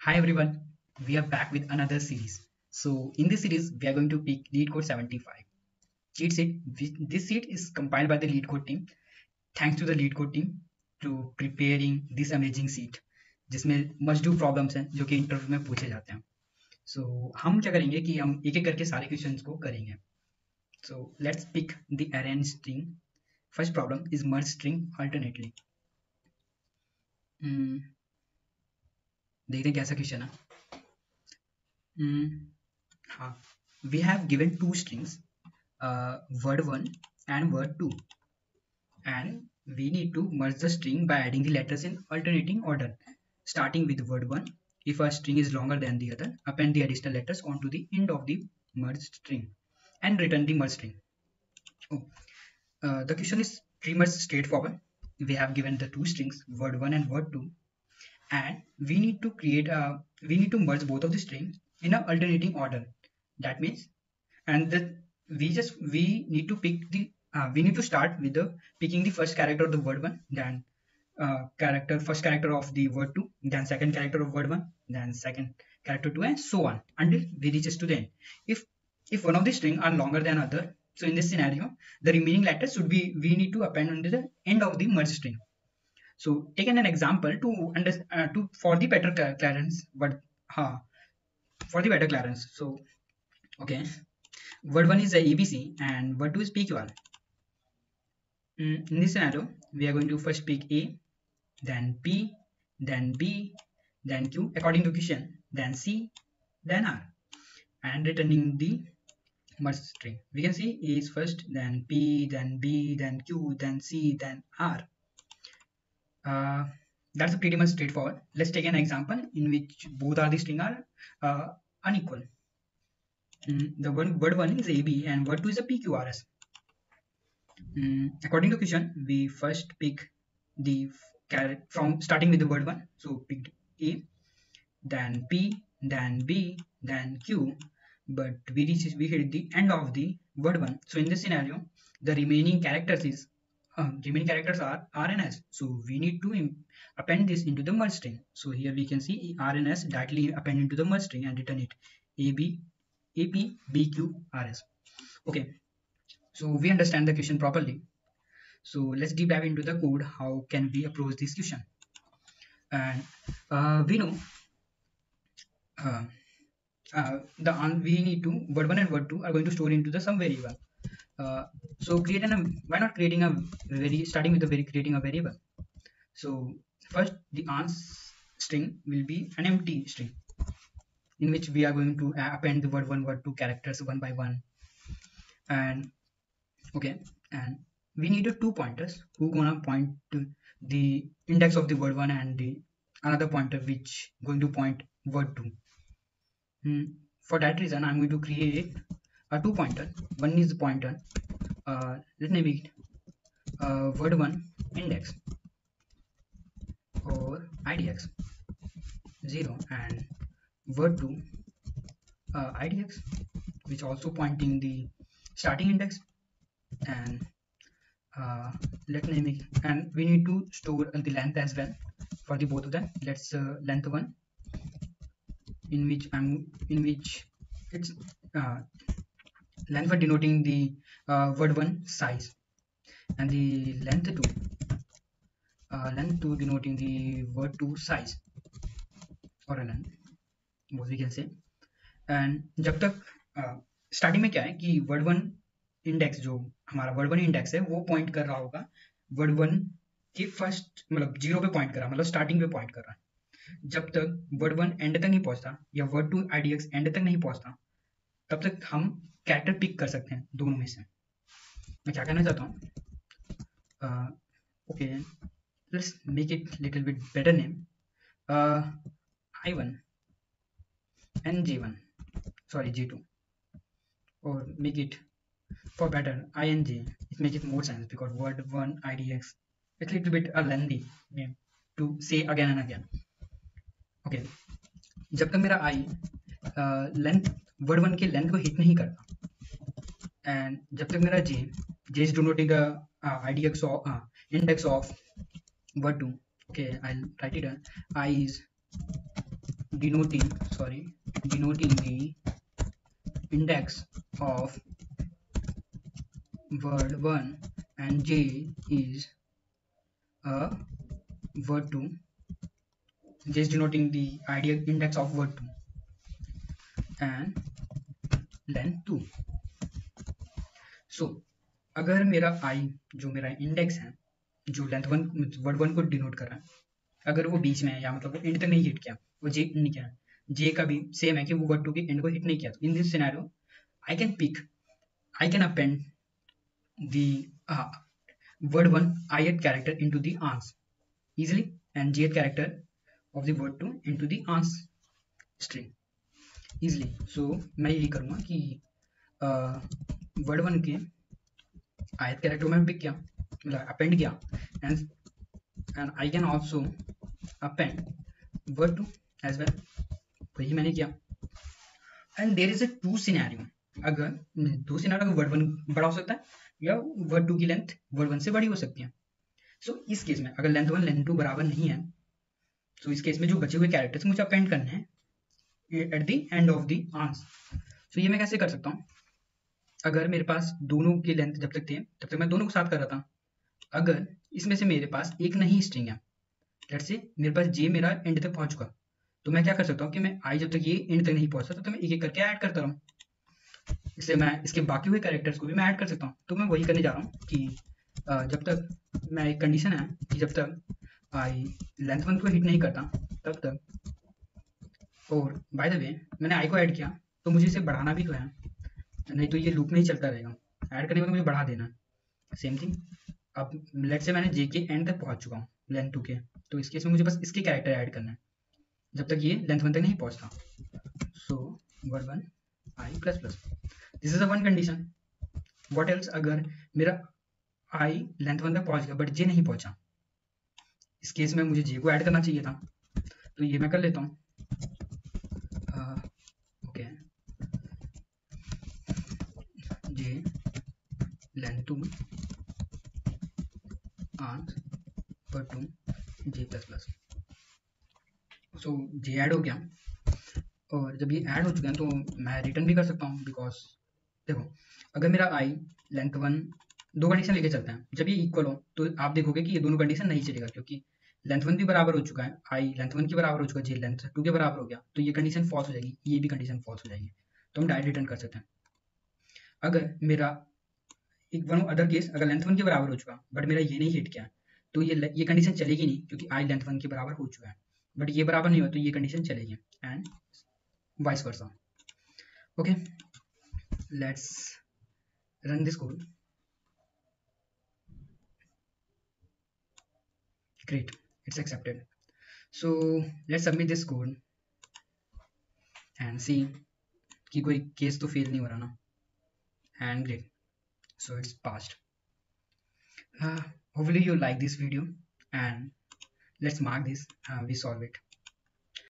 Hi everyone, we are back with another series. So in this series, we are going to pick LeetCode 75. Cheat sheet. This sheet is compiled by the LeetCode team. Thanks to the LeetCode team to preparing this amazing sheet, जिसमें must do problems हैं जो कि interview में पूछे जाते हैं. So हम क्या करेंगे कि हम एक एक करके सारे क्वेश्चंस को करेंगे. So let's pick the array and string. First problem is merge string alternately. देखते हैं कैसा क्वेश्चन है. हाँ, we have given two strings, word1 and word2, and we need to merge the string by adding the letters in alternating order, starting with word1. If a string is longer than the other, append the additional letters onto the end of the merged string and return the merged string. Oh, the question is pretty much straightforward. We have given the two strings, word1 and word2, and we need to merge both of the strings in an alternating order. That means, and that we need to pick the we need to start with the picking the first character of the word one, then first character of the word two, then second character of word one, then second character two, and so on until we reaches to the end. If one of the string are longer than other, so in this scenario the remaining letters should be we need to append until the end of the merge string. So taking an example to for the better clarence, but for the better clarence. So okay, word one is a ABC and word two is PQR. In this scenario, we are going to first pick A, then P, then B, then Q according to question, then C, then R, and returning the merge string. We can see A is first, then P, then B, then Q, then C, then R. That's pretty much straightforward. Let's take an example in which both are the string are unequal. The word one is AB and word two is a PQRS. According to question, we first pick the character from starting with the word one. So picked A, then P, then B, then Q, but we hit the end of the word one. So in this scenario, the remaining characters are R and S. So we need to append this into the merge string. So here we can see R and S directly append into the merge string and return it AB, AP, BQ, RS. Okay. So we understand the question properly. So let's deep dive into the code. How can we approach this question? And we know we need to word one and word two are going to store into the some variable. So why not creating a creating a variable? So first the ans string will be an empty string in which we are going to append the word one word two characters one by one. And okay, and we needed two pointers who gonna point to the index of the word one and the another pointer which going to point word two. For that reason, I'm going to create a two pointer. One is the pointer. Let's name it word one index or idx 0 and word two idx, which also pointing the starting index, and let's name it, and we need to store the length as well for the both of them. Let's length one, in which it's length for denoting the word one size, and the length two denoting the word two size or a length, both we can say. And जब तक starting में क्या है कि word one index जो हमारा word one index है वो पॉइंट कर रहा होगा वर्ड वन के फर्स्ट मतलब जीरो पे पॉइंट कर रहा मतलब स्टार्टिंग पे पॉइंट कर रहा है. जब तक वर्ड वन एंड तक नहीं पहुंचता या वर्ड टू आईडीएक्स एंड तक नहीं पहुंचता तब तक हम कैरेक्टर पिक कर सकते हैं दोनों में से. मैं क्या कहना चाहता हूँ, okay let's make it little bit better name I1 and J1, sorry J2, or make it for better ING. It makes it more sense because word one IDX it's a little bit a lengthy name to say again and again. Okay, जब तक मेरा I length word one के length को hit नहीं करता and जब तक मेरा J is denoting the IDX of index of word 2. Okay, I'll write it down. I is denoting the index of word 1 and j is a word 2. J is denoting the ideal index of word 2 and length 2. So अगर मेरा i जो मेरा index है जो length 1 word 1 को denote कर रहा है, अगर वो बीच में है या मतलब वो एंड तक नहीं हिट किया, वो जे नहीं किया, जे का भी सेम है कि वो वर्ड 2 के एंड को हिट नहीं किया, तो in this scenario I can append the word 1 ith character into the ans easily and jth character of the word 2 into the ans string easily. So मैं यही करूँगा कि वर्ड 1 के ith character को मैं पिक किया, मतलब अपेंड किया, and I can also append word 2 as well, वही मैंने किया. And there is a two scenario, अगर दो सिनेरियो, वर्ड 1 बड़ा हो सकता है या वर्ड 2 की लेंथ वर्ड 1 से बड़ी हो सकती है. सो इस केस में अगर लेंथ 1 लेंथ 2 बराबर नहीं है, तो इस केस में जो बचे हुए कैरेक्टर्स मुझे अपेंड करने हैं at the end of the ans. So ये मैं कैसे कर सकता हूँ, अगर मेरे पास दोनों की लेंथ जब तक थे तब तक मैं दोनों को साथ कर रहा था. अगर इसमें से मेरे पास एक नहीं स्ट्रिंग है, लेट्स से मेरे पास जे मेरा एंड तक पहुंच चुका, तो मैं क्या कर सकता हूँ कि मैं आई जब तक ये एंड तक नहीं पहुंचता तो मैं एक एक करके ऐड करता रहूँ, इसलिए मैं इसके बाकी हुए कैरेक्टर्स को भी मैं ऐड कर सकता हूँ. तो मैं वही करने जा रहा हूँ कि जब तक मैं एक कंडीशन है कि जब तक आई लेंथ 1 को हिट नहीं करता तब तक, और बाय द वे मैंने आई को ऐड किया तो मुझे इसे बढ़ाना भी तो है, नहीं तो ये लूप में ही चलता रहेगा. ऐड करने में मुझे बढ़ा देना है. सेम थिंग, अब लेट्स से मैंने जे के एंड तक पहुंच चुका हूँ लेंथ 2 के, तो इस केस में मुझे बस इसके कैरेक्टर ऐड करना है जब तक ये लेंथ 1 तक नहीं पहुंचता. So word 1 I plus plus, this is a one condition. What else, अगर मेरा आई लेंथ 1 तक पहुंच गया बट जे नहीं पहुंचा, इस केस में मुझे जे को ऐड करना चाहिए था, तो ये मैं कर लेता हूँ. ओके, जे लेंथ 2 आंस वर्ड 2 जे प्लस प्लस. सो जे ऐड हो गया, और जब ये ऐड हो चुके हैं तो मैं रिटर्न भी कर सकता हूँ, बिकॉज देखो अगर मेरा आई लेंथ 1 दो कंडीशन लेके चलते हैं, जब ये इक्वल हो तो आप देखोगे कि ये दोनों कंडीशन नहीं चलेगा, क्योंकि लेंथ 1 भी बराबर हो चुका है, आई लेंथ 1 के बराबर हो चुका है, जे लेंथ 2 के बराबर हो गया, तो ये कंडीशन फॉल्स हो जाएगी, ये भी कंडीशन फॉल्स हो जाएगी, तो हम डायरेक्ट रिटर्न कर सकते हैं. अगर मेरा एक वन अदर केस, अगर लेंथ 1 के बराबर हो चुका बट मेरा ये नहीं हिट किया, तो ये कंडीशन चलेगी नहीं, क्योंकि आई लेंथ 1 के बराबर हो चुका है बट ये बराबर नहीं हुआ, तो ये कंडीशन चलेगी, and vice versa. Okay, let's run this code. Great, it's accepted. So let's submit this code and see कि कोई केस तो फेल नहीं हो रहा ना. And great, so it's passed. Hopefully you like this video, and let's mark this, we solve it.